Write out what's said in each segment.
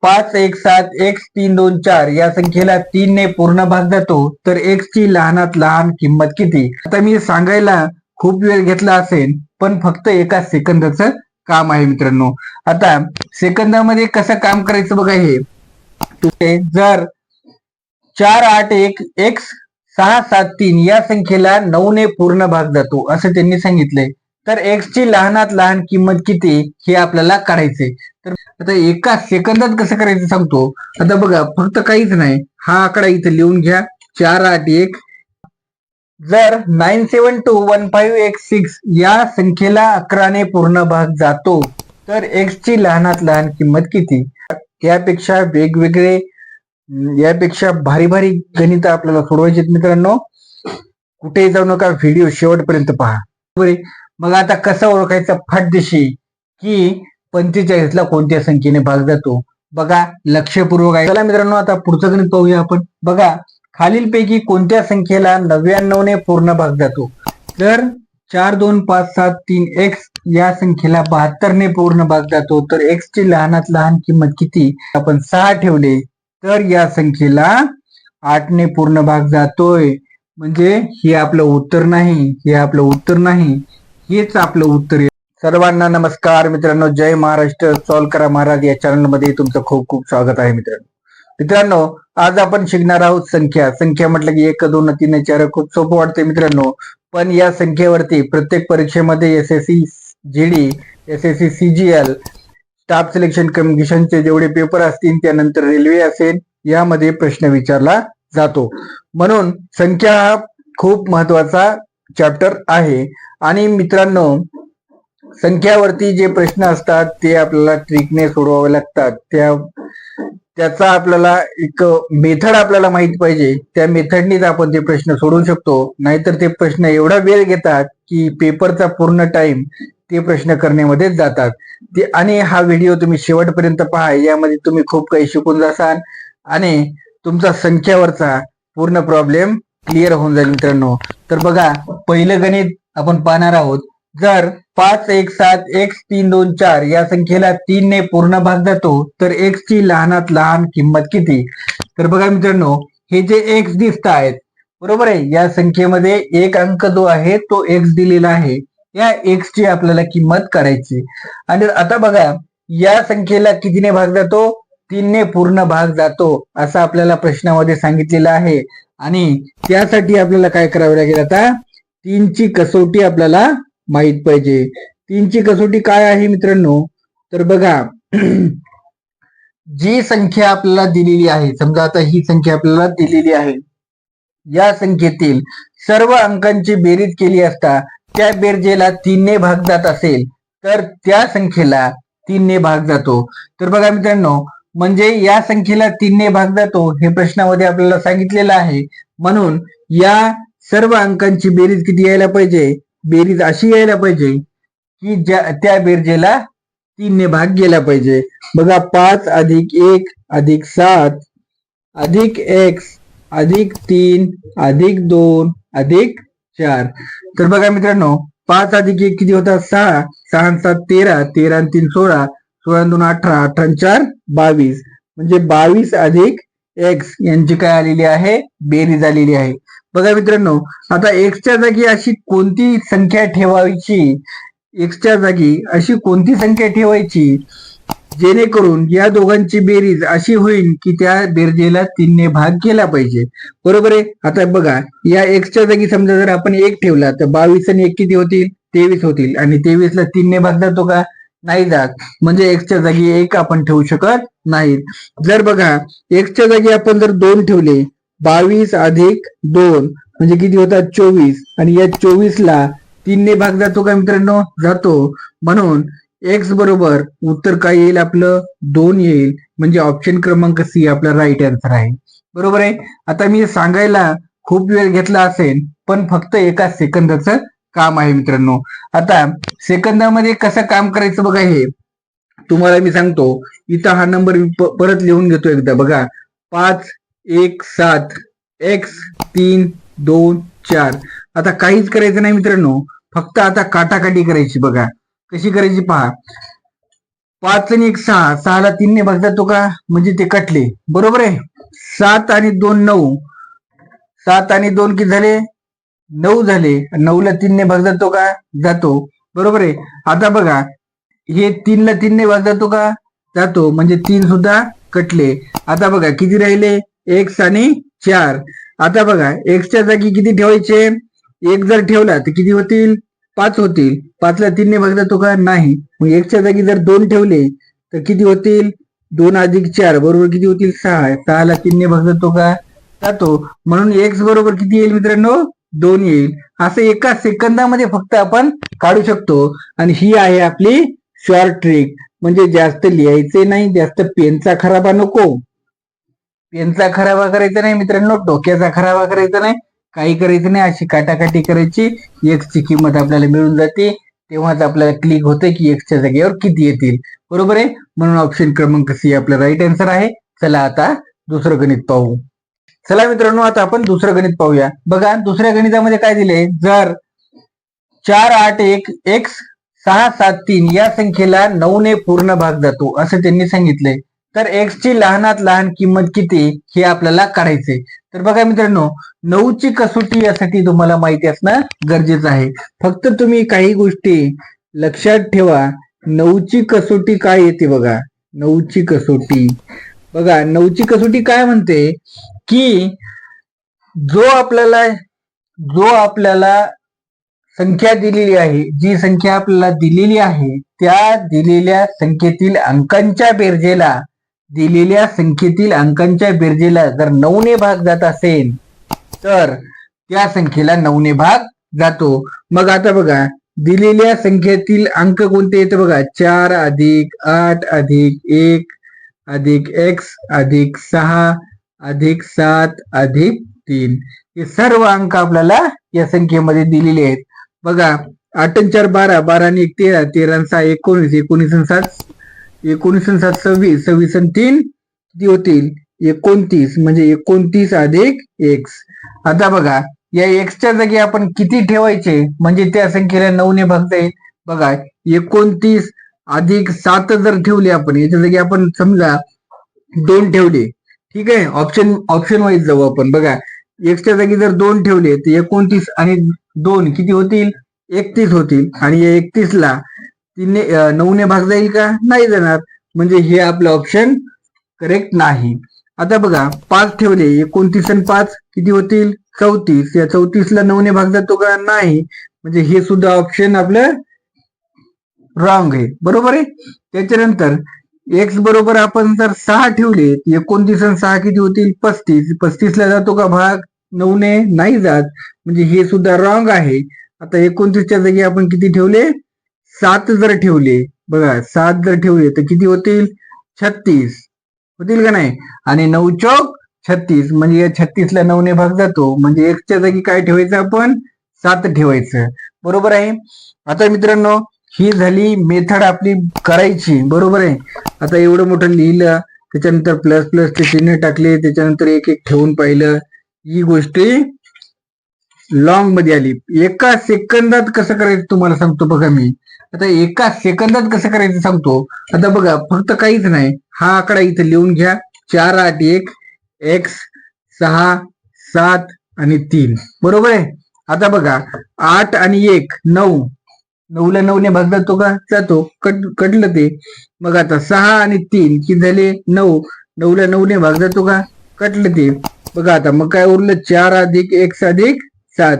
517x324 या संख्येला 3 ने पूर्ण भाग जातो तर x ची लहानात लहान किंमत किती? आता मी सांगायला खूप वेळ घेतला असेल पण फक्त एका सेकंदाचं काम आहे मित्रांनो. आता सेकंदामध्ये कसं काम करायचं बघा. हे जर 481x673 या संख्येला 9 ने पूर्ण भाग जातो असं त्यांनी सांगितलंय तर x ची लहानात लहान किंमत किती हे आपल्याला काढायचे. तर आता एका सेकंदात कसं करायचं सांगतो. आता बघा फक्त काहीच नाही, हा आकडा इथे लिहून घ्या 481. जर 97215x6 या संख्येला 11 ने पूर्ण भाग जातो तर x ची लहानात लहान किंमत किती? यापेक्षा वेगवेगळे यापेक्षा भारी भारी गणित आपल्याला सोडवायचे मित्रांनो. कुठेही जाऊ नका, व्हिडिओ शेवटपर्यंत पहा. मग आता कसं ओळखायचं फटदिशी की 45 ला कोणत्या संख्येने भाग जातो? बघा लक्षपूर्वक आहे. चला मित्रांनो आता पुढचं गणित पाहूया आपण. बघा खालीलपैकी कोणत्या संख्येला 99 ने पूर्ण भाग जातो? जर 42573x या संख्येला 72 ने पूर्ण भाग जातो तर x ची लहानात लहान किंमत किती? आपण 6 ठेवले तर या संख्येला 8 ने पूर्ण भाग जातोय. म्हणजे हे आपलं उत्तर नाही, हे आपलं उत्तर नाही, हेच आपलं उत्तर आहे. सर्वांना नमस्कार मित्रांनो, जय महाराष्ट्र. सॉल्व करा महाराज या चॅनल मध्ये तुमचं खूप खूप स्वागत आहे मित्रांनो. आज आपण शिकणार आहोत संख्या म्हटलं की 1 2 3 4 खूप सोपं वाटते मित्रांनो. पण या संख्येवरती प्रत्येक परीक्षेमध्ये SSC GD, SSC CGL, staff selection कमिशनचे जेवढे पेपर असतील त्यानंतर रेल्वे असेल यामध्ये प्रश्न विचारला जातो. म्हणून संख्या हा खूप महत्वाचा चॅप्टर आहे. आणि मित्रांनो संख्यावरती जे प्रश्न असतात ते आपल्याला ट्रिकने सोडवावे लागतात. त्याचा आपल्याला एक मेथड आपल्याला माहित पाहिजे. त्या मेथडनीच आपण ते प्रश्न सोडवू शकतो. नाहीतर ते प्रश्न एवढा वेळ घेतात की पेपरचा पूर्ण टाइम ते प्रश्न करण्यामध्ये जातात. आणि हा व्हिडिओ तुम्ही शेवटपर्यंत पहा. यामध्ये तुम्ही खूप काही शिकून जासाल आणि तुमचा संख्यावरचा पूर्ण प्रॉब्लेम क्लिअर होऊन जाईल मित्रांनो. तर बघा पहिलं गणित आपण पाहणार आहोत. जर 517x324 या संख्येला 3 ने पूर्ण भाग जातो तर x ची लहानात लहान किंमत किती? तर बघा मित्रांनो हे जे x दिसत आहेत बरोबर आहे, या संख्येमध्ये एक अंक जो आहे तो x दिलेला आहे. या x ची आपल्याला किंमत काढायची. आणि आता बघा या संख्येला कितीने भाग जातो? 3 ने पूर्ण भाग जातो असं आपल्याला प्रश्नामध्ये सांगितलेलं आहे. आणि त्यासाठी आपल्याला काय करावं लागेल? आता 3 ची कसोटी आपल्याला माहित पाहिजे. 3 ची कसोटी काय आहे मित्रांनो? तर बघा जी संख्या आपल्याला दिलेली आहे, समजा आता ही संख्या आपल्याला दिलेली आहे, या संख्येतील सर्व अंकांची बेरीज केली असता त्या बेरजेला 3 ने भाग जात असेल तर त्या संख्येला 3 ने भाग जातो. तर बघा मित्रांनो म्हणजे या संख्येला 3 ने भाग जातो हे प्रश्नामध्ये आपल्याला सांगितलेलं आहे. म्हणून या सर्व अंकांची बेरीज किती यायला पाहिजे? बेरीज अशी यायला पाहिजे की त्या बेरजेला 3 ने भाग गेला पाहिजे. बघा 5 + 1 + 7 + x + 3 + 2 + 4. तर बघा मित्रांनो 5 + 1 किती होता? 6, 6 7 13, 13 3 16, 16 2 18, 18 4 22. म्हणजे 22 + x यांची काय आलेली आहे? बेरीज आलेली आहे. बघा मित्रांनो आता एक्सच्या जागी अशी कोणती संख्या ठेवायची? एक्सच्या जागी अशी कोणती संख्या ठेवायची जेणेकरून या दोघांची बेरीज अशी होईल की त्या बेरजेला 3 ने भाग गेला पाहिजे. बरोबर आहे. आता बघा या एक्सच्या जागी समजा जर आपण 1 ठेवला तर 22 आणि 1 किती होतील? 23 होतील. आणि 23 ला 3 ने भाग जातो का? नाही जात. म्हणजे एक्सच्या जागी 1 आपण ठेवू शकत नाही. जर बघा एक्सच्या जागी आपण जर 2 ठेवले, 22 + 2 म्हणजे किती होतात? 24. आणि या 24 ला 3 ने भाग जातो का मित्रांनो? जातो. म्हणून एक्स बरोबर उत्तर काय येईल आपलं? 2 येईल. म्हणजे ऑप्शन क्रमांक सी आपला राईट आन्सर आहे. बरोबर आहे. आता मी सांगायला खूप वेळ घेतला असेल पण फक्त एका सेकंदाचं काम आहे मित्रांनो. आता सेकंदामध्ये कसं काम करायचं बघा. हे तुम्हाला मी सांगतो. इथं हा नंबर परत लिहून घेतो एकदा. बघा 517x324. आता काहीच करायचं नाही मित्रांनो, फक्त आता काटाकाटी करायची. बघा कशी करायची पहा. 5 आणि 1 6, 6ला 3 ने भाग जातो का, म्हणजे ते कटले. बरोबर आहे. 7 आणि 2 9, 7 आणि 2 किती झाले, 9 झाले. 9ला 3 ने भाग जातो का, जातो. बरोबर आहे. आता बघा, हे 3ला 3 ने भाग जातो का, जातो. म्हणजे 3 सुद्धा कटले. आता बघा किती राहिले, x आणि 4. आता बघा x च्या जागी किती ठेवायचे, 1 जर ठेवला तर किती होतील, 5 होतील. 5ला 3 ने भाग जातो का, नाही. मग x च्या जागी जर 2 ठेवले तर किती होतील, 2 अधिक 4 बरोबर किती होतील, 6. 6ला 3 ने भाग जातो का, जातो. म्हणून x बरोबर किती येईल मित्रांनो, 2 येईल. असं एका सेकंदामध्ये फक्त आपण काढू शकतो. आणि ही आहे आपली शॉर्ट ट्रिक. म्हणजे जास्त लिहायचे नाही, जास्त पेनचा खराबा नको. पेनचा खराबा करायचा नाही मित्रांनो, डोक्याचा खराबा करायचा नाही, काही करायचं नाही. अशी काटाकाटी करायची, एक्स ची किंमत आपल्याला मिळून जाते. तेव्हाच आपल्याला क्लिक होते की एक्सच्या जागेवर किती येतील. बरोबर आहे. म्हणून ऑप्शन क्रमांक सी आपला राईट आन्सर आहे. चला आता दुसरं गणित पाहू. चला मित्रांनो, आता आपण दुसरं गणित पाहूया. बघा दुसऱ्या गणितामध्ये काय दिले, जर 4 8 1 x 6 7 3 या संख्येला 9 ने पूर्ण भाग जातो असं त्यांनी सांगितलंय, तर x ची लहानात लहान किंमत किती हे आपल्याला काढायचे. तर बघा मित्रांनो, 9 ची कसोटी यासाठी तुम्हाला माहिती असणं गरजेचं आहे. फक्त तुम्ही काही गोष्टी लक्षात ठेवा. 9 ची कसोटी काय येते बघा, 9 ची कसोटी बघा, 9 ची कसोटी काय म्हणते की जो आपल्याला संख्या दिलेली आहे, जी संख्या आपल्याला दिलेली आहे त्या दिलेल्या संख्येतील अंकांच्या बेरजेला जर 9 ने भाग जात असेल तर त्या संख्येला 9 ने भाग जातो. मग आता बघा दिलेल्या संख्येतील अंक कोणते येते बघा, 4 अधिक 8 अधिक 1 अधिक x अधिक 6 अधिक 7 अधिक 3, हे सर्व अंक आपल्याला या संख्येमध्ये दिलेले आहेत. बघा 8 आणि 4 12, 12 आणि 1 13, 13 आणि 6 19, 19 आणि 7 19 आणि 7 26, 26 आणि 3 किती होतील, 29, म्हणजे 29 अधिक x. आता बघा या x च्या जागी आपण किती ठेवायचे म्हणजे त्या संख्येला 9 ने भागता येईल. बघा 29 अधिक 7 जर ठेवले आपण, याच्या जागी आपण समजा 2 ठेवले, ठीक आहे. ऑप्शन वाईज जाऊ आपण. बघा x च्या जागी जर 2 ठेवले तर 29 आणि 2 किती होतील, 31 होतील. आणि या 31 ला 9 ने भाग जाईल का, नाही जाणार. म्हणजे हे आपलं ऑप्शन करेक्ट नाही. आता बघा 5 ठेवले, 29 आणि 5 किती होतील, 34. या 34 ला 9 ने भाग जातो का, नाही. म्हणजे हे सुद्धा ऑप्शन आपलं रॉंग आहे. बरोबर आहे. त्याच्यानंतर x बरोबर आपण जर 6 ठेवले, 29 आणि 6 किती होतील, 35. 35 ला जातो का भाग 9 ने, नाही जात. म्हणजे हे सुद्धा रॉंग आहे. आता 29 च्या जागी आपण किती ठेवले, 7 जर ठेवले, बघा 7 जर ठेवले तर किती होतील, 36 होतील का नाही. आणि 9 चौक 36, म्हणजे या 36 ला 9 ने भाग जातो. म्हणजे x च्या जागी काय ठेवायचं आपण, 7 ठेवायचं. बरोबर आहे. आता मित्रांनो ही झाली मेथड आपली करायची. बरोबर आहे. आता एवढं मोठं लिहिलं, त्याच्यानंतर प्लस प्लसचे चिन्ह टाकले, त्याच्यानंतर एक एक ठेवून पाहिलं, ही गोष्टी लॉंग मध्ये आली. एका सेकंदात कसं करायचं तुम्हाला सांगतो बघा मी. आता एका सेकंदात कसं करायचं सांगतो. आता बघा फक्त काहीच नाही, हा आकडा इथं लिहून घ्या, 4 8 1 x 6 7 आणि 3. बरोबर आहे. आता बघा 8 आणि 1 9, 9 ला 9 ने भाग जातो का, जातो. कटलं ते. मग आता 6 आणि 3 किती झाले, 9, 9 ला 9 ने भाग जातो का, कटलं ते. बघा आता मग काय उरलं, 4 अधिक x अधिक 7,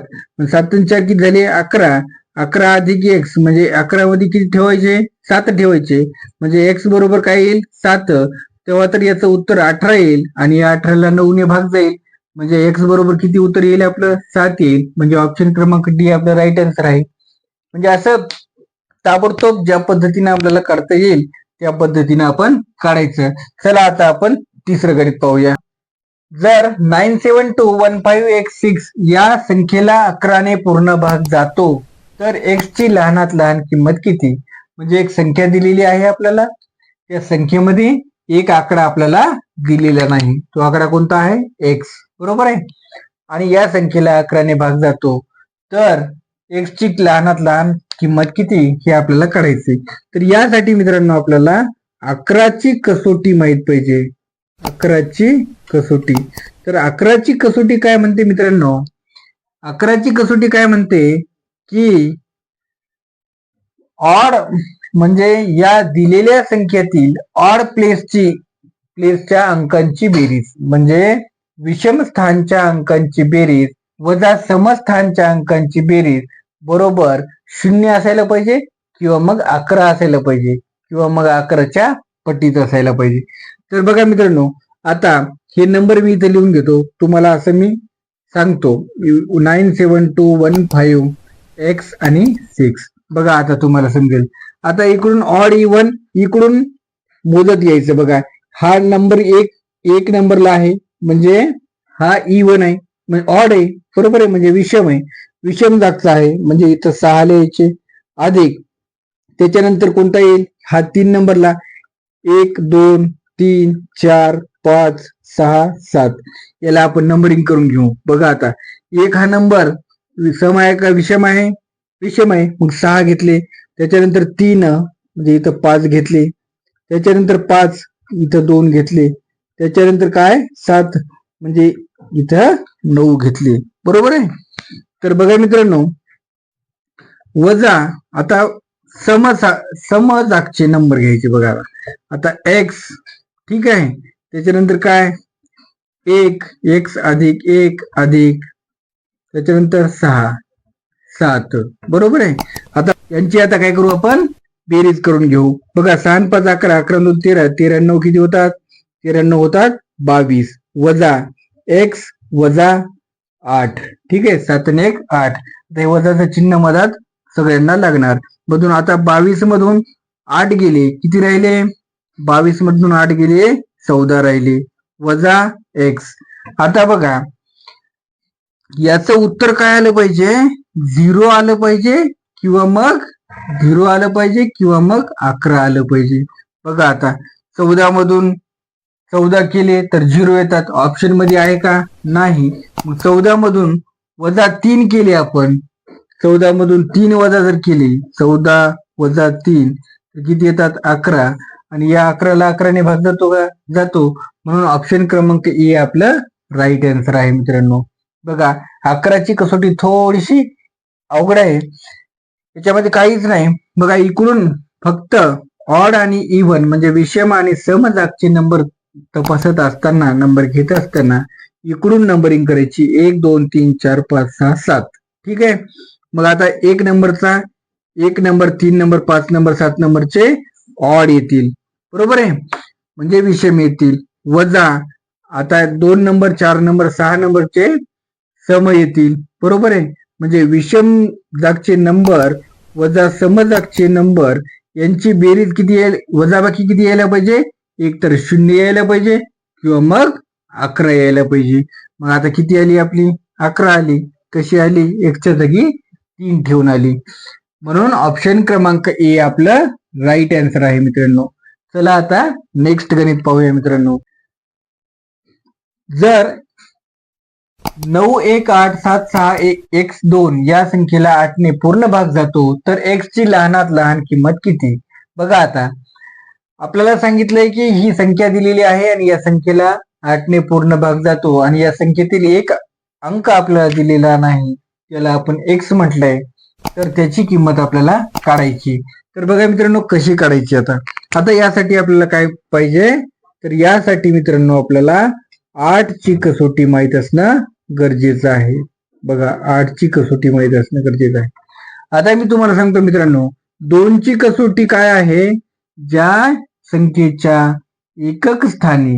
7 आणि 4 किती झाले, 11. 11 अधिक x म्हणजे 11 मध्ये किती ठेवायचे, 7 ठेवायचे. म्हणजे x बरोबर काय येईल, 7. तेव्हा तर याचं उत्तर 18 येईल. आणि 18 ला 9 ने भाग जाईल, म्हणजे x बरोबर किती उत्तर येईल आपलं, 7 येईल. म्हणजे ऑप्शन क्रमांक डी आपलं राईट आन्सर आहे. म्हणजे असं ताबडतोब ज्या पद्धतीने आपल्याला करता येईल त्या पद्धतीने आपण काढायचं. चला आता आपण तिसरं गणित पाहूया. जर 97215x6 या संख्येला 11 ने पूर्ण भाग जातो तर x ची लहानात लहान किंमत किती. म्हणजे एक संख्या दिलेली आहे आपल्याला, त्या संख्येमध्ये एक आकडा आपल्याला दिलेला नाही. तो आकडा कोणता आहे, x. बरोबर आहे. आणि या संख्येला 11 ने भाग जातो तर x ची लहानात लहान किंमत किती हे आपल्याला काढायचे. तर यासाठी मित्रांनो आपल्याला 11ची कसोटी माहित पाहिजे. 11ची कसोटी. तर 11ची कसोटी काय म्हणते मित्रांनो? 11ची कसोटी काय म्हणते की ऑड म्हणजे या दिलेल्या संख्येतील ऑड प्लेसच्या अंकांची बेरीज, म्हणजे विषम स्थानच्या अंकांची बेरीज वजा समस्थानच्या अंकांची बेरीज बरोबर 0 असायला पाहिजे किंवा मग 11 असायला पाहिजे किंवा मग 11च्या पटीत असायला पाहिजे. तर बघा मित्रांनो, आता हे नंबर मी इथे लिहून घेतो. तुम्हाला असं मी सांगतो 97215 x आणि 6. बघा आता तुम्हाला समजेल. आता इकडून ऑड इवन इकडून मोजत यायचं. बघा हा नंबर एक नंबरला आहे म्हणजे हा इवन आहे, म्हणजे ऑड आहे, बरोबर आहे, म्हणजे विषम आहे, विषम जागचा आहे, म्हणजे इथं 6 लिहायचे अधिक त्याच्यानंतर कोणता येईल? हा 3 नंबरला 1 2 3 4 5 6 7. याला आपण नंबरिंग करून घेऊ. बघा आता एक हा नंबर सम आहे का विषम आहे? विषम आहे, मग 6 घेतले. त्याच्यानंतर 3 म्हणजे इथं 5 घेतले. त्याच्यानंतर 5 इथं 2 घेतले. त्याच्यानंतर काय 7 म्हणजे इथं 9 घेतले. बरोबर आहे. तर बघा मित्रांनो, वजा आता समजागचे नंबर घ्यायचे. बघा आता x, ठीक आहे. त्याच्यानंतर काय 1 x अधिक 1 अधिक त्याच्यानंतर 6 7. बरोबर आहे. आता यांची आता काय करू आपण? बेरीज करून घेऊ. बघा 6 5 11 11 2 13 13 9 किती होतात? 13 होतात 22 वजा x वजा 8. ठीक आहे. 7 आणि 1 8. ते वजाचं चिन्ह मधात सगळ्यांना लागणार. मधून आता 22 मधून 8 गेले, किती राहिले? 22 मधून 8 गेले 14 राहिले वजा x. आता बघा याचं उत्तर काय आलं पाहिजे? 0 आलं पाहिजे किंवा मग 0 आलं पाहिजे किंवा मग 11 आलं पाहिजे. बघा आता 14 मधून 14 केले तर 0 येतात. ऑप्शन मध्ये आहे का? नाही. मग 14 मधून वजा 3 केले आपण. 14 मधून 3 वजा जर केले, 14 वजा 3 तर किती येतात? 11. आणि या 11ला 11ने भाग जातो का? जातो. म्हणून ऑप्शन क्रमांक ए आपलं राईट आन्सर आहे मित्रांनो. बघा 11ची कसोटी थोडीशी अवघड आहे, त्याच्यामध्ये काहीच नाही. बघा इकडून फक्त ऑड आणि इव्हन म्हणजे विषम आणि समजागचे नंबर तपासत असताना, नंबर घेत असताना इकडून नंबरिंग करायची 1 2 3 4 5 6 7. ठीक आहे. मग आता 1 नंबर 3 नंबर 5 नंबर 7 नंबरचे ऑड येतील. बरोबर आहे, म्हणजे विषम येतील. वजा आता 2 नंबर 4 नंबर 6 नंबरचे सम येतील. बरोबर आहे, म्हणजे विषम जागचे नंबर वजा समजागचे नंबर यांची बेरीज किती येईल? वजाबाकी किती यायला पाहिजे? एक तर 0 यायला पाहिजे किंवा मग 11 यायला पाहिजे. मग आता किती आली आपली? 11 आली. कशी आली? एकच्या जागी 3 ठेवून आली. म्हणून ऑप्शन क्रमांक ए आपलं राईट आन्सर आहे मित्रांनो. चला आता नेक्स्ट गणित पाहूया मित्रांनो. जर 9 1 8 7 6 x 2 या संख्येला 8 ने पूर्ण भाग जातो तर x ची लहानात लहान किंमत किती? बघा आता आपल्याला सांगितलंय की ही संख्या दिलेली आहे आणि या संख्येला 8 ने पूर्ण भाग जातो आणि या संख्येतील एक अंक आपल्याला दिलेला नाही, त्याला आपण x म्हटलंय, तर त्याची किंमत आपल्याला काढायची. तर बघा मित्रांनो कशी काढायची. आता यासाठी आपल्याला काय पाहिजे? तर यासाठी मित्रांनो आपल्याला 8 ची कसोटी माहित असणं गरजेचं आहे. बघा 8 ची कसोटी माहित असणं गरजेचं आहे. आता मी तुम्हाला सांगतो मित्रांनो, 2 ची कसोटी काय आहे? ज्या संख्येच्या एकक स्थानी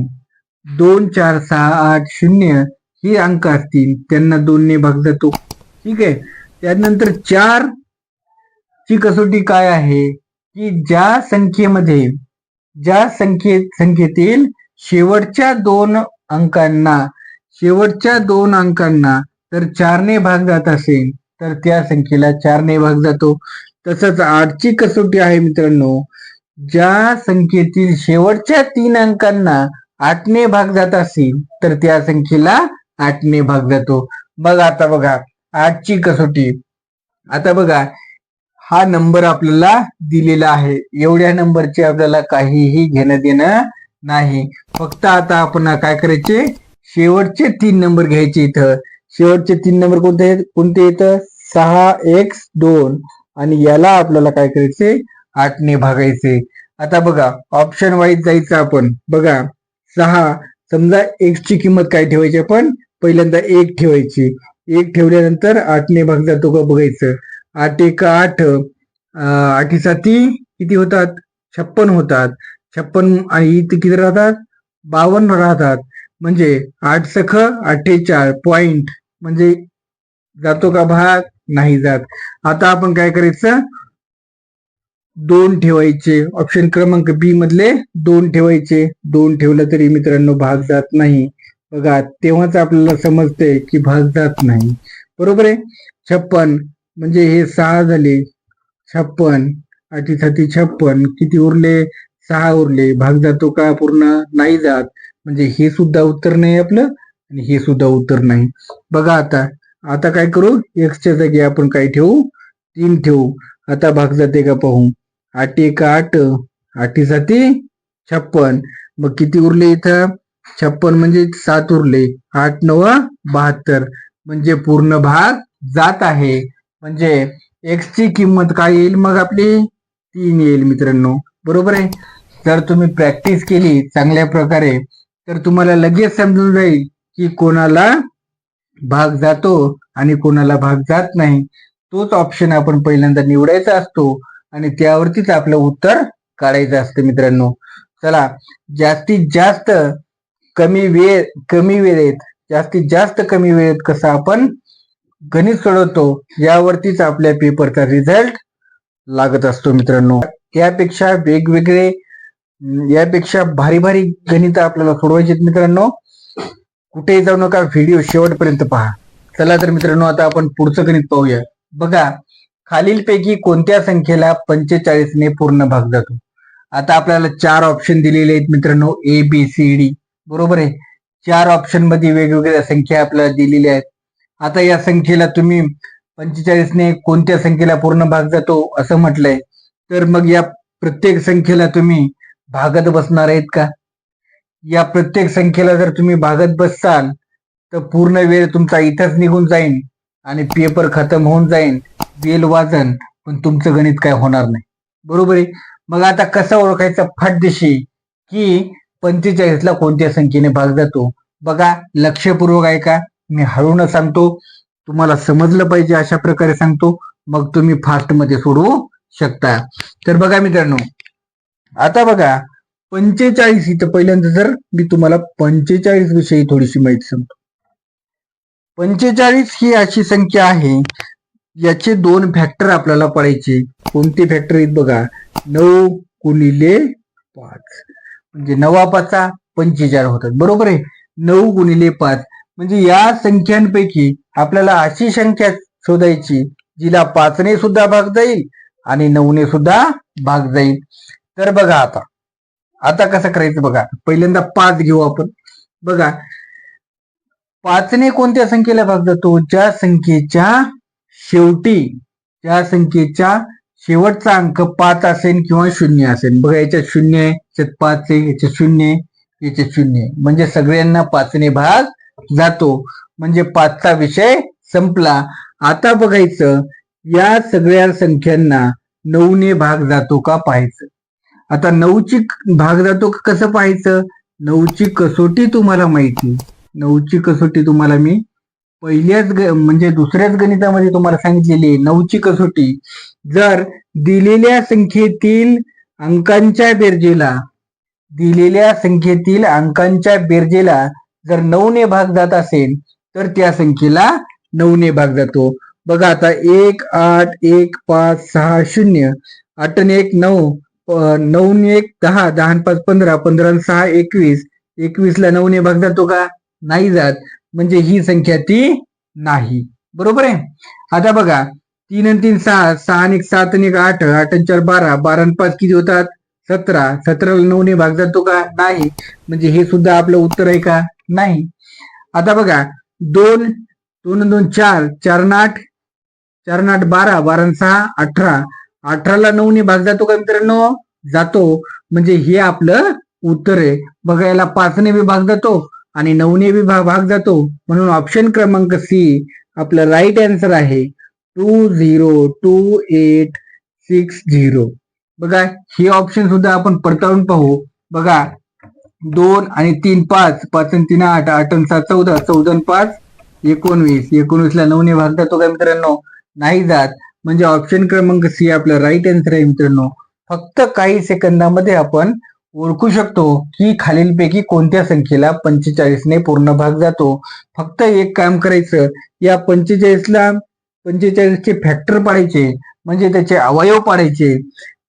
2 4 6 8 0 हे अंक असतील त्यांना 2 ने भाग जातो. ठीक आहे. त्यानंतर 4 ची कसोटी काय आहे? की ज्या संख्येतील शेवटच्या दोन अंकांना जर 4 ने भाग जात असेल तर त्या संख्येला 4 ने भाग जातो. तसंच 8 ची कसोटी आहे मित्रांनो, ज्या संख्येतील शेवटच्या 3 अंकांना 8 ने भाग जात असेल तर त्या संख्येला 8 ने भाग जातो. मग आता बघा 8 ची कसोटी. आता बघा हा नंबर आपल्याला दिलेला आहे. एवढ्या नंबरचे आपल्याला काहीही घेणं देणं नाही. फक्त आता आपण काय करायचे, शेवटचे 3 नंबर घ्यायचे. इथं शेवटचे 3 नंबर कोणते येतं, 6x2 आणि याला आपल्याला काय करायचे, 8 ने भागायचे. आता बघा ऑप्शन वाईज जायचं आपण. बघा 6, समजा x ची किंमत काय ठेवायची, आपण पहिल्यांदा 1 ठेवायची. 1 ठेवल्यानंतर 8 ने भाग जातो का बघायचं. 8 एक 8, 8 साती किती होतात, 56 होतात. 56 आणि इथे किती राहतात, 52 राहतात. म्हणजे 8 सख 48 पॉइंट, म्हणजे जातो का भाग, नाही जात. आता आपण काय करायचं, 2 ठेवायचे. ऑप्शन क्रमांक बी मधले 2 ठेवायचे. 2 ठेवलं तरी मित्रांनो भाग जात नाही. बघा तेव्हाच आपल्याला समजते की भाग जात नाही. बरोबर आहे. 56 म्हणजे हे 6 झाले, 56 8 साती 56, किती उरले, 6 उरले. भाग जातो का, पूर्ण नाही जात. म्हणजे हे सुद्धा उत्तर नाही आपलं आणि हे सुद्धा उत्तर नाही. बघा आता आता काय करू, एक्सच्या जागी आपण काय ठेवू, 3 ठेवू. आता भाग जाते का पाहू. 8 एक 8, 8 साती 56, मग किती उरले इथं, 56 म्हणजे 7 उरले. 8 9 72, म्हणजे पूर्ण भाग जात आहे. म्हणजे एक्स ची किंमत काय येईल मग आपली, 3 येईल मित्रांनो. बरोबर आहे. जर तुम्ही प्रॅक्टिस केली चांगल्या प्रकारे तर तुम्हाला लगेच समजून जाईल की कोणाला भाग जातो आणि कोणाला भाग जात नाही. तोच ऑप्शन आपण पहिल्यांदा निवडायचा असतो आणि त्यावरतीच आपलं उत्तर काढायचं असतं मित्रांनो. चला, जास्तीत जास्त कमी वेळेत जास्तीत जास्त कमी वेळेत कसं आपण गणित सोडवतो यावरतीच आपल्या पेपरचा रिझल्ट लागत असतो मित्रांनो. यापेक्षा वेगवेगळे यापेक्षा भारी भारी गणित आपल्याला सोडवायचे मित्रांनो. कुठेही जाऊ नका, व्हिडिओ शेवटपर्यंत पहा. चला तर मित्रांनो आता आपण पुढचं गणित पाहूया. बघा, खालीलपैकी कोणत्या संख्येला 45 ने पूर्ण भाग जातो. आता आपल्याला 4 ऑप्शन दिलेले आहेत मित्रांनो, ए बी सी डी. बरोबर आहे. 4 ऑप्शन मध्ये वेगवेगळ्या संख्या आपल्याला दिलेल्या आहेत. आता या संख्येला तुम्ही 45 ने कोणत्या संख्येला पूर्ण भाग जातो असं म्हटलंय, तर मग या प्रत्येक संख्येला तुम्ही भागत बसणार आहेत का. या प्रत्येक संख्येला जर तुम्ही भागत बससाल तर पूर्ण वेळ तुमचा इथंच निघून जाईल आणि पेपर खतम होऊन जाईल, बेल वाजन, पण तुमचं गणित काय होणार नाही. बरोबर आहे. मग आता कसं ओळखायचं फाटदिशी की 45 ला कोणत्या संख्येने भाग जातो. बघा लक्षपूर्वक ऐका, मी हळून सांगतो, तुम्हाला समजलं पाहिजे अशा प्रकारे सांगतो, मग तुम्ही फास्ट मध्ये सोडवू शकता. तर बघा मित्रांनो, आता बघा 45 इथं पहिल्यांदा जर मी तुम्हाला 45 विषयी थोडीशी माहिती सांगतो. 45 ही अशी संख्या आहे, याचे 2 फॅक्टर आपल्याला पडायचे. कोणते फॅक्टर आहेत बघा, 9 गुणिले 5, म्हणजे 9 5 45 होतात. बरोबर आहे. 9 गुणिले 5 म्हणजे या संख्यांपैकी आपल्याला अशी संख्या शोधायची जिला 5 ने सुद्धा भाग जाईल आणि 9 ने सुद्धा भाग जाईल. तर बघा आता आता कसं करायचं बघा, पहिल्यांदा 5 घेऊ आपण. बघा 5 ने कोणत्या संख्येला भाग जातो, ज्या संख्येच्या शेवटचा अंक 5 असेल किंवा 0 असेल. बघा याच्यात 0 आहे, याच्यात 5 आहे, याच्यात 0 आहे, याच्यात 0 आहे, म्हणजे सगळ्यांना 5 ने भाग जातो. म्हणजे 5 चा विषय संपला. आता बघायचं या सगळ्या संख्यांना 9 ने भाग जातो का पाहायचं. आता 9 ची भाग जातो का कसं पाहायचं, 9 ची कसोटी तुम्हाला माहिती. 9 ची कसोटी तुम्हाला मी पहिल्याच म्हणजे दुसऱ्याच गणितामध्ये तुम्हाला सांगितलेली आहे. 9 ची कसोटी, जर दिलेल्या संख्येतील अंकांच्या बेरजेला जर 9 ने भाग जात असेल तर त्या संख्येला 9 ने भाग जातो. बघा आता 1 8 1 5 6 0, 8 आणि 1 9, 9 आणि 1 10, 10 आणि 5 15, 15 आणि 6 21, 21 ला 9 ने भाग जातो का, नाही जात. म्हणजे ही संख्या ती नाही. बरोबर आहे. आता बघा 3 आणि 3 6, 6 आणि 1 7 आणि 1 8, 8 आणि 4 12, 12 आणि 5 किती होतात 17, 17 ला 9 ने भाग जातो का, नाही. म्हणजे हे सुद्धा आपलं उत्तर आहे का, नाही. आता बघा 2 2 2 4, 4 आणि 8, 4 आणि 8 12, 12 आणि 6 18, 18ला 9ने भाग जातो का मित्रांनो? जातो. म्हणजे हे आपलं उत्तर आहे. बघा याला 5ने बी भाग जातो आणि 9ने बी भाग जातो. म्हणून ऑप्शन क्रमांक सी आपलं राईट आन्सर आहे 202860. बघा हे ऑप्शन सुद्धा आपण पडताळून पाहू. बघा 2 आणि 3 5, 5 आणि 3 8, 8 आणि 7 14, 14 आणि 5 19, 19ला 9ने भाग जातो का मित्रांनो? नाही जात. म्हणजे ऑप्शन क्रमांक सी आपला राईट आन्सर आहे मित्रांनो. फक्त काही सेकंदामध्ये आपण ओळखू शकतो की खालीलपैकी कोणत्या संख्येला 45ने पूर्ण भाग जातो. फक्त एक काम करायचं, या 45ला 45चे फॅक्टर पाडायचे, म्हणजे त्याचे अवयव पाडायचे.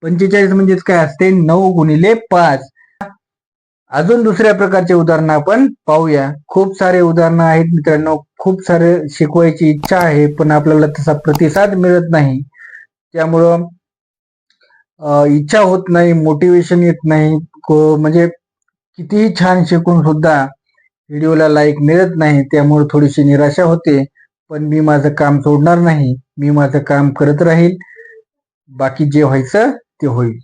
45 म्हणजेच काय असते? 9 गुणिले 5. अजून दुसऱ्या प्रकारचे उदाहरण आपण पाहूया. खूप सारे उदाहरणं आहेत मित्रांनो, खूप सारे शिकवायची इच्छा आहे, पण आपल्याला तसा प्रतिसाद मिळत नाही. त्यामुळं इच्छा होत नाही, मोटिवेशन येत नाही. म्हणजे कितीही छान शिकून सुद्धा व्हिडिओला लाईक मिळत नाही, त्यामुळे थोडीशी निराशा होते. पण मी माझं काम सोडणार नाही, मी माझं काम करत राहील. बाकी जे व्हायचं ते होईल.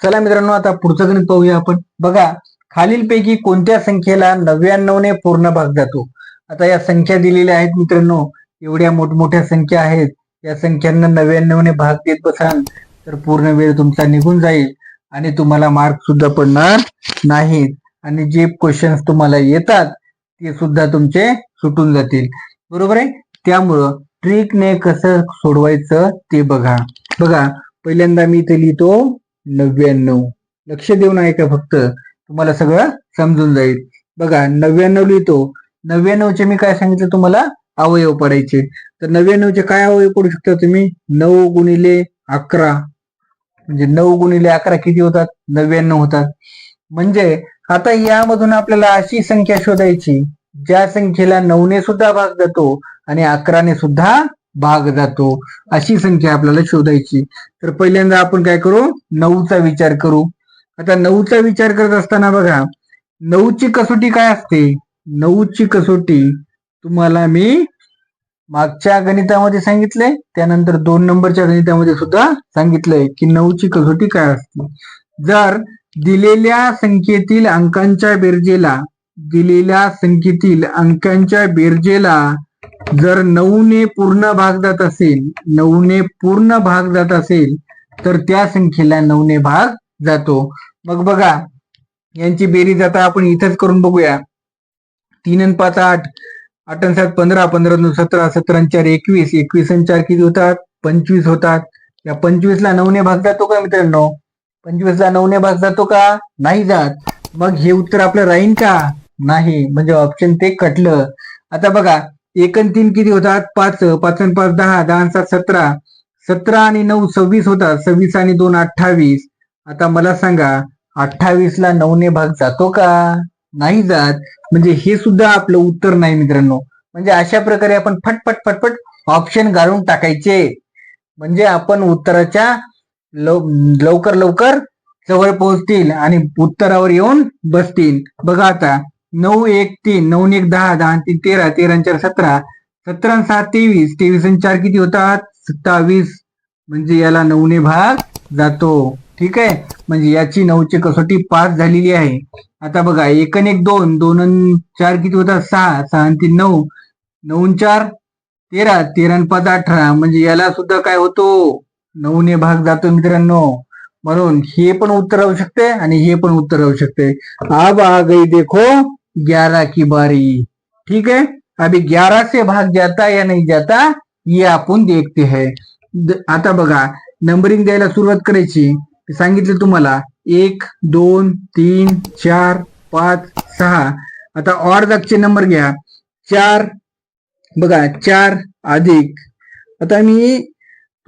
चला मित्रांनो, आता पुढचं गणित पाहूया आपण. बघा खालीलपैकी कोणत्या संख्येला 99ने पूर्ण भाग जातो? आता या संख्या दिलेल्या आहेत मित्रांनो, एवढ्या मोठमोठ्या संख्या आहेत. या संख्यांना 99ने भाग देत बसाल तर पूर्ण वेळ तुमचा निघून जाईल आणि तुम्हाला मार्क सुद्धा पडणार नाहीत, आणि जे क्वेश्चन्स तुम्हाला येतात ते सुद्धा तुमचे सुटून जातील. बरोबर आहे? त्यामुळं ट्रिकने कसं सोडवायचं ते बघा. बघा पहिल्यांदा मी इथे लिहितो 99. लक्ष देऊन ऐका, फक्त तुम्हाला सगळं समजून जाईल. बघा 99 लिहितो. 99चे मी काय सांगितलं तुम्हाला? अवयव पडायचे. तर 99चे काय अवयव पडू शकता तुम्ही? 9 गुणिले 11, म्हणजे 9 गुणिले 11 किती होतात? 99 होतात. म्हणजे आता यामधून आपल्याला अशी संख्या शोधायची ज्या संख्येला 9ने सुद्धा भाग जातो आणि 11ने सुद्धा भाग जातो. अशी संख्या आपल्याला शोधायची. तर पहिल्यांदा आपण काय करू? 9चा विचार करू. आता 9चा विचार करत असताना बघा 9ची कसोटी काय असते? 9ची कसोटी तुम्हाला मी मागच्या गणितामध्ये सांगितलंय, त्यानंतर 2 नंबरच्या गणितामध्ये सुद्धा सांगितलंय की 9ची कसोटी काय असते. जर दिलेल्या संख्येतील अंकांच्या बेरजेला जर 9ने पूर्ण भाग जात असेल, 9ने पूर्ण भाग जात असेल तर त्या संख्येला 9ने भाग जातो. मग बघा यांची बेरीज आता आपण इथंच करून बघूया. 3 आणि 5 8, 8 आणि 7 15, 15 आणि 17, 17 आणि 4 21, 21 आणि 4 किती होतात? 25 होतात. या 25ला 9ने भाग जातो का मित्रांनो? 25ला 9ने भाग जातो का? नाही जात. मग हे उत्तर आपलं राहील का? नाही. म्हणजे ऑप्शन ते कटलं. आता बघा 1 आणि 3 किती होतात? 5, 5 आणि 5 10, 10 आणि 7 17, 17 आणि 9 26 होतात. 26 आणि 2 28. आता मला सांगा 28ला 9ने भाग जातो का? नाही जात. म्हणजे हे सुद्धा आपलं उत्तर नाही मित्रांनो. म्हणजे अशा प्रकारे आपण फटफट फटफट ऑप्शन गाळून टाकायचे, म्हणजे आपण उत्तराच्या लवकर लवकर जवळ पोहोचतील आणि उत्तरावर येऊन बसतील. बघा आता 9 1 3, 9 1 10, 10 आणि 3 13, 13 आणि 4 17, 17 आणि 7 23, 23 आणि 4 किती होतात? 27. म्हणजे याला 9ने भाग जातो. ठीक आहे. म्हणजे याची 9ची कसोटी पास झालेली आहे. आता बघा 1 आणि 1 2, 2 आणि 4 किती होतात? 6, 6 आणि 3 9, 9 आणि 4 13, 13 आणि 5 18. म्हणजे याला सुद्धा काय होतो? 9ने भाग जातो मित्रांनो. म्हणून हे पण उत्तर राहू शकते आणि हे पण उत्तर राहू शकते. अब आ गई देखो 11 की बारी. ठीक है, अभी 11 से भाग जाता या नहीं जाता ये आपण देखते हैं. आता बघा नंबरिंग द्यायला सुरुवात करायची. सांगितलं तुम्हाला 1 2 3 4 5 6. आता ऑड जागचे नंबर घ्या. 4 बघा 4 अधिक, आता मी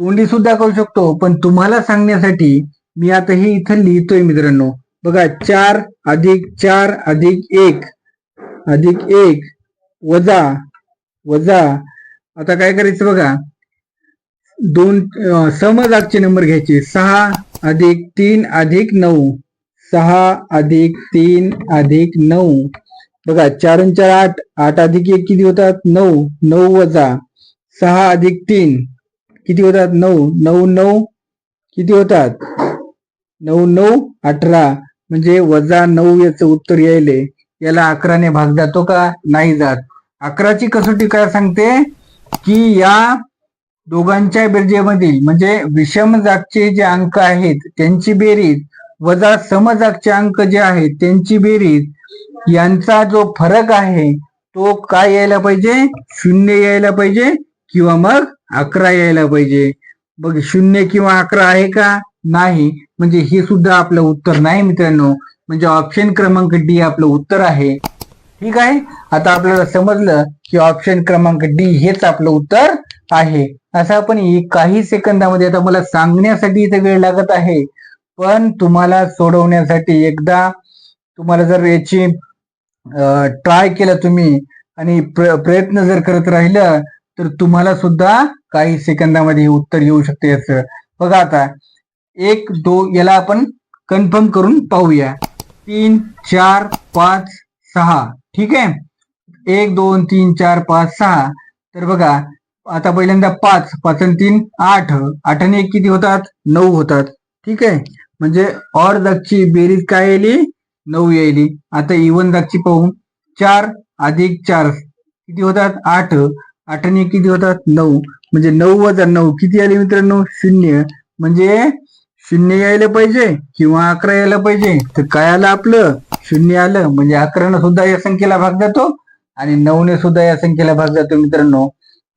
तोंडी सुद्धा करू शकतो, पण तुम्हाला सांगण्यासाठी मी आता हे इथं लिहितोय मित्रांनो. बघा 4 अधिक 4 अधिक 1 अधिक 1 वजा वजा. आता काय करायचं बघा, दोन समजागचे नंबर घ्यायचे. 6 अधिक 3 अधिक 9, 6 अधिक 3 अधिक 9. बघा 4 आणि 4 8, 8 अधिक 1 किती होतात? 9, 9 वजा 6 अधिक 3 किती होतात? 9, 9 9 किती होतात? 9 9 18 म्हणजे -9 याचं उत्तर यायले. याला 11ने भाग जातो का? नाही जात. 11ची कसोटी काय सांगते की या दोघांच्या बेरजेमधील म्हणजे विषम जागचे जे अंक आहेत त्यांची बेरीज वजा समजागचे अंक जे आहेत त्यांची बेरीज यांचा जो फरक आहे तो काय यायला पाहिजे? 0 यायला पाहिजे किंवा मग 11 यायला पाहिजे. बघ 0 किंवा 11 आहे का? नाही. म्हणजे हे सुद्धा आपलं उत्तर नाही मित्रांनो. म्हणजे ऑप्शन क्रमांक डी आपलं उत्तर आहे. ठीक आहे. आता आपल्याला समजलं की ऑप्शन क्रमांक डी हेच आपलं उत्तर आहे. असं आपण काही सेकंदामध्ये, आता मला सांगण्यासाठी इथे वेळ लागत आहे पण तुम्हाला सोडवण्यासाठी एकदा तुम्हाला जर याची ट्राय केलं तुम्ही आणि प्रयत्न जर करत राहिलं तर तुम्हाला सुद्धा काही सेकंदामध्ये हे उत्तर येऊ शकते. याचं बघा आता 1 2 याला आपण कन्फर्म करून पाहूया. 3 4 5 6 ठीक आहे. 1 2 3 4 5 6 तर बघा आता पहिल्यांदा 5 5 आणि 3 8 8 आणि 1 किती होतात? 9 होतात. ठीक आहे. म्हणजे ऑड जागची बेरीज काय येईल? 9 येईल. आता इवन जागची पाहू. 4 अधिक 4 किती होतात? 8 8 आणि 1 किती होतात? 9 म्हणजे 9 वजा 9 किती आले मित्रांनो? 0. म्हणजे 0 यायला पाहिजे किंवा 11 यायला पाहिजे. तर काय आलं आपलं? 0 आलं. म्हणजे 11 सुद्धा या संख्येला भाग जातो आणि 9 सुद्धा या संख्येला भाग जातो मित्रांनो.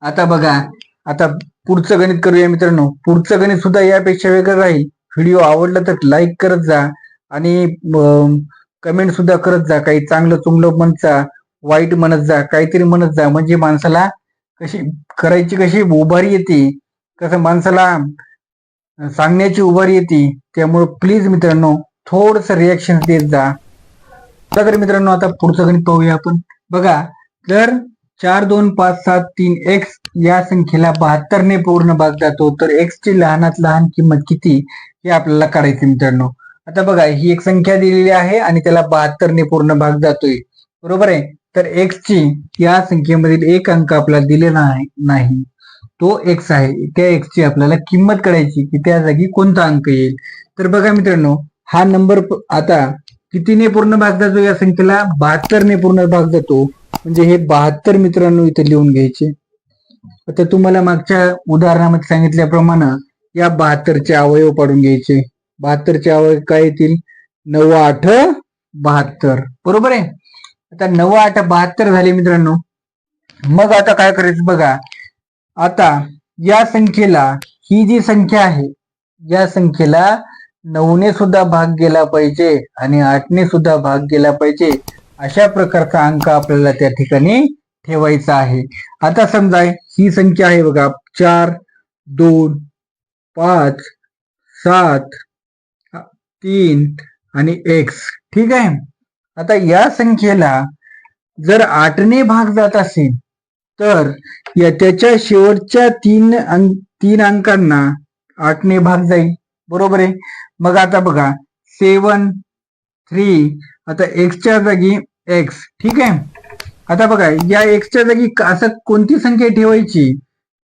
आता बघा, आता पुढचं गणित करूया मित्रांनो. पुढचं गणित सुद्धा यापेक्षा वेगळं राहील. व्हिडिओ आवडला तर लाईक करत जा आणि कमेंट सुद्धा करत जा. काही चांगलं चुंगलं म्हणत जा, वाईट म्हणत जा, काहीतरी म्हणत जा. म्हणजे माणसाला कशी करायची कशी उभारी येते, कसं माणसाला सांगण्याची उभारी येते. त्यामुळे प्लीज मित्रांनो थोडस रिॲक्शन देत जा. तर मित्रांनो आता पुढचं गणित पाहूया आपण. बघा, जर 4 2 5 7 3 एक्स या संख्येला 72 ने पूर्ण भाग जातो तर एक्स ची लहानात लहान किंमत किती हे आपल्याला काढायचे मित्रांनो. आता बघा, ही एक संख्या दिलेली आहे आणि त्याला 72 ने पूर्ण भाग जातोय, बरोबर आहे. तर एक्स ची या संख्येमधील एक अंक आपल्याला दिलेला नाही, तो एक्स आहे. त्या एक्स ची आपल्याला किंमत काढायची की त्या जागी कोणता अंक येईल. तर बघा मित्रांनो, हा नंबर आता कितीने पूर्ण भाग जातो? या संख्येला 72 ने पूर्ण भाग जातो. म्हणजे हे 72 मित्रांनो इथे लिहून घ्यायचे. आता तुम्हाला मागच्या उदाहरणामध्ये सांगितल्याप्रमाणे या 72चे अवयव पाडून घ्यायचे. 72चे अवयव काय येतील? 9 8 72, बरोबर आहे. आता 9 8 72 झाले मित्रांनो. मग आता काय करायचं बघा, आता या संख्येला, ही जी संख्या आहे या संख्येला 9 ने सुद्धा भाग गेला पाहिजे आणि 8 ने सुद्धा भाग गेला पाहिजे. अशा प्रकारचा अंक आपल्याला त्या ठिकाणी ठेवायचा आहे. आता समजा ही संख्या आहे बघा, 4 2 5 7 3 आणि एक्स, ठीक आहे. आता या संख्येला जर 8 ने भाग जात असेल तर या त्याच्या शेवटच्या तीन अंकांना 8 ने भाग जाईल, बरोबर आहे. मग आता बघा 7 3, आता एक्सच्या जागी एक्स, ठीक आहे. आता बघा, या एक्सच्या जागी असं कोणती संख्या ठेवायची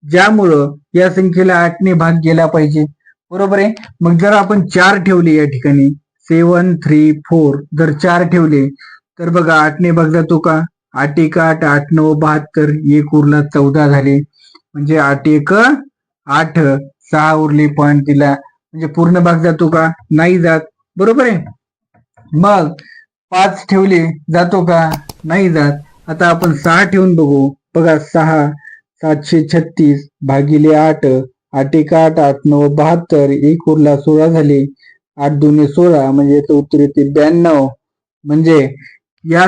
ज्यामुळं या संख्येला 8 ने भाग गेला पाहिजे, बरोबर आहे. मग जर आपण 4 ठेवले या ठिकाणी, 7 3 4 जर 4 ठेवले तर बघा 8 ने भाग जातो का? 8 1 8 8 9 72, 1 उरला 14 झाले. म्हणजे 8 1 8, 6 उरले पॉईंट दिला. म्हणजे पूर्ण भाग जातो का? नाही जात, बरोबर आहे. मग 5 ठेवले जातो का? नाही जात. आता आपण 6 ठेवून बघू. बघा 6 736 भागिले 8, 8 1 8 8 9 72, 1 उरला 16 झाले. 8 2 16 म्हणजे याचं उत्तर येते 92. म्हणजे या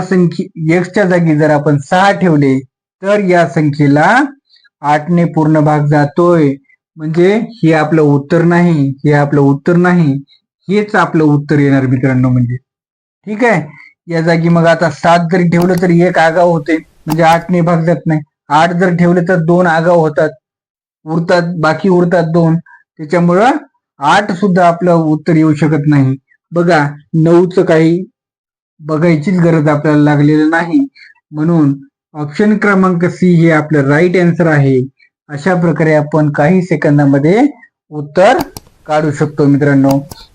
एक्सच्या जागी जर आपण 6 ठेवले तर या संख्येला 8 ने पूर्ण भाग जातोय. म्हणजे हे आपलं उत्तर नाही, हे आपलं उत्तर नाही, हेच आपलं उत्तर येणार मित्रांनो. म्हणजे ठीक आहे. या जागी मग आता 7 जरी ठेवलं तरी 1 आगाव होते, म्हणजे 8 ने भाग जात नाही. 8 जर ठेवले तर 2 आगाव होतात, उरतात, बाकी उरतात 2. त्याच्यामुळं 8 सुद्धा आपलं उत्तर येऊ शकत नाही. बघा 9च काही बघायचीच गरज आपल्याला लागलेली नाही. म्हणून ऑप्शन क्रमांक सी हे आपलं राईट आन्सर आहे. अशा प्रकारे आपण काही सेकंदामध्ये उत्तर काढू शकतो मित्रांनो.